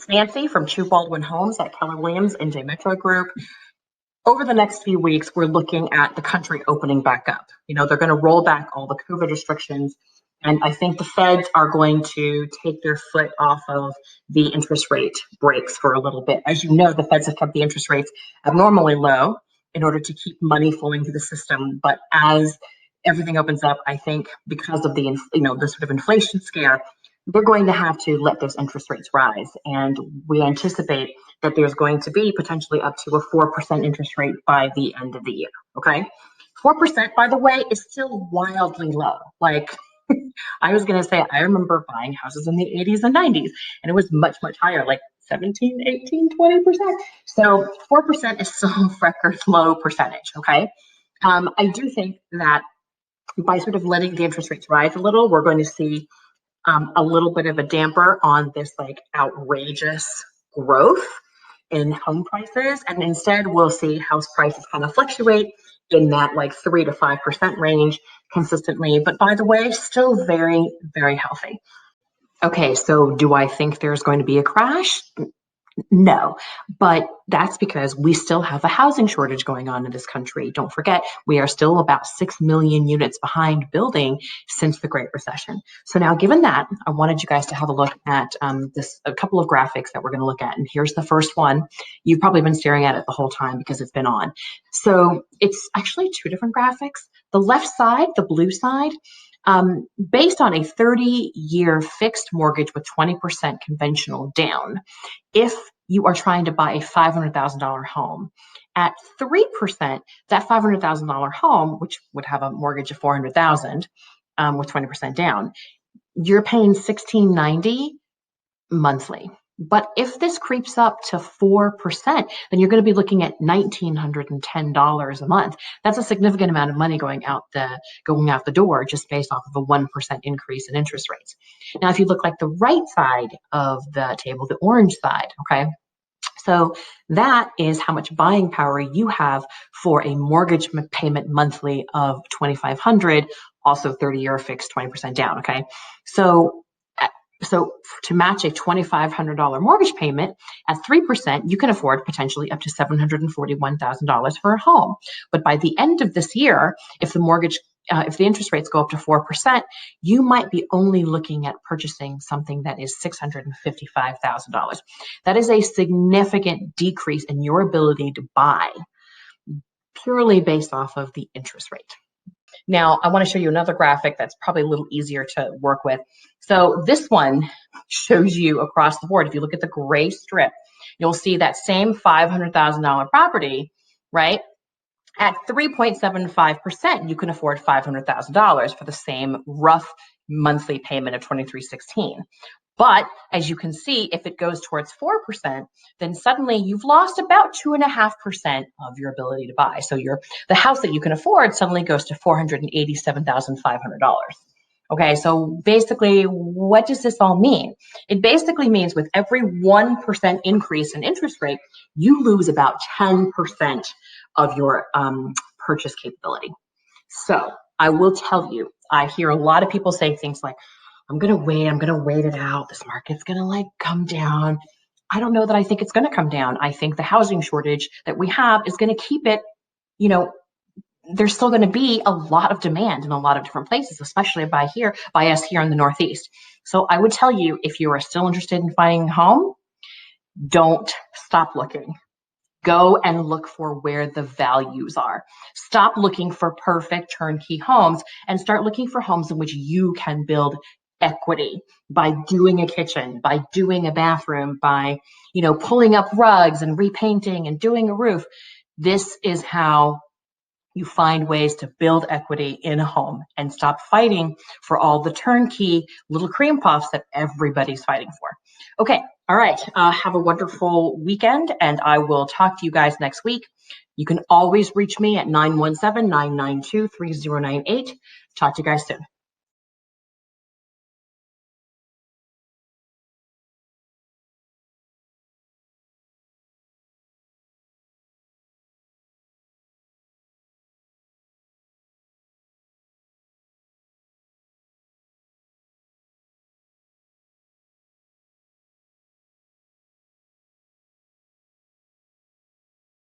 It's Nancy from Baldwin Homes at Keller Williams and J Metro Group. Over the next few weeks, we're looking at the country opening back up. They're going to roll back all the COVID restrictions. And I think the feds are going to take their foot off of the interest rate brakes for a little bit. As you know, the feds have kept the interest rates abnormally low in order to keep money flowing through the system. But as everything opens up, I think because of the sort of inflation scare, we're going to have to let those interest rates rise. And we anticipate that there's going to be potentially up to a 4% interest rate by the end of the year, okay? 4%, by the way, is still wildly low. Like, I was going to say, I remember buying houses in the 80s and 90s, and it was much, much higher, like 17, 18, 20%. So 4% is still a record low percentage, okay? I do think that by sort of letting the interest rates rise a little, we're going to see a little bit of a damper on this like outrageous growth in home prices. And instead, we'll see house prices kind of fluctuate in that like 3 to 5% range consistently. But by the way, still very, very healthy. Okay, so do I think there's going to be a crash? No, but that's because we still have a housing shortage going on in this country. Don't forget, we are still about 6 million units behind building since the Great Recession. So now, given that, I wanted you guys to have a look at a couple of graphics that we're going to look at. And here's the first one. You've probably been staring at it the whole time because it's been on. So it's actually two different graphics. The left side, the blue side, based on a 30-year fixed mortgage with 20% conventional down, if you are trying to buy a $500,000 home at 3%, that $500,000 home, which would have a mortgage of $400,000 with 20% down, you're paying $1,690 monthly. But if this creeps up to 4%, then you're going to be looking at $1,910 a month. That's a significant amount of money going out the door just based off of a 1% increase in interest rates. Now, if you look like the right side of the table, the orange side, okay? So that is how much buying power you have for a mortgage payment monthly of $2,500, also 30-year fixed, 20% down, okay? So to match a $2,500 mortgage payment at 3%, you can afford potentially up to $741,000 for a home. But by the end of this year, if the interest rates go up to 4%, you might be only looking at purchasing something that is $655,000. That is a significant decrease in your ability to buy purely based off of the interest rate. Now, I want to show you another graphic that's probably a little easier to work with. So this one shows you across the board. If you look at the gray strip, you'll see that same $500,000 property, right? At 3.75%, you can afford $500,000 for the same rough monthly payment of $2,316. But as you can see, if it goes towards 4%, then suddenly you've lost about 2.5% of your ability to buy. So the house that you can afford suddenly goes to $487,500. Okay, so basically, what does this all mean? It basically means with every 1% increase in interest rate, you lose about 10% of your purchase capability. So I will tell you, I hear a lot of people say things like, I'm going to wait it out. This market's going to come down. I don't know that I think it's going to come down. I think the housing shortage that we have is going to keep it, there's still going to be a lot of demand in a lot of different places, especially by us here in the Northeast. So I would tell you, if you are still interested in finding a home, don't stop looking. Go and look for where the values are. Stop looking for perfect turnkey homes and start looking for homes in which you can build equity by doing a kitchen, by doing a bathroom, by, pulling up rugs and repainting and doing a roof. This is how you find ways to build equity in a home and stop fighting for all the turnkey little cream puffs that everybody's fighting for. Okay. All right. Have a wonderful weekend, and I will talk to you guys next week. You can always reach me at 917-992-3098. Talk to you guys soon.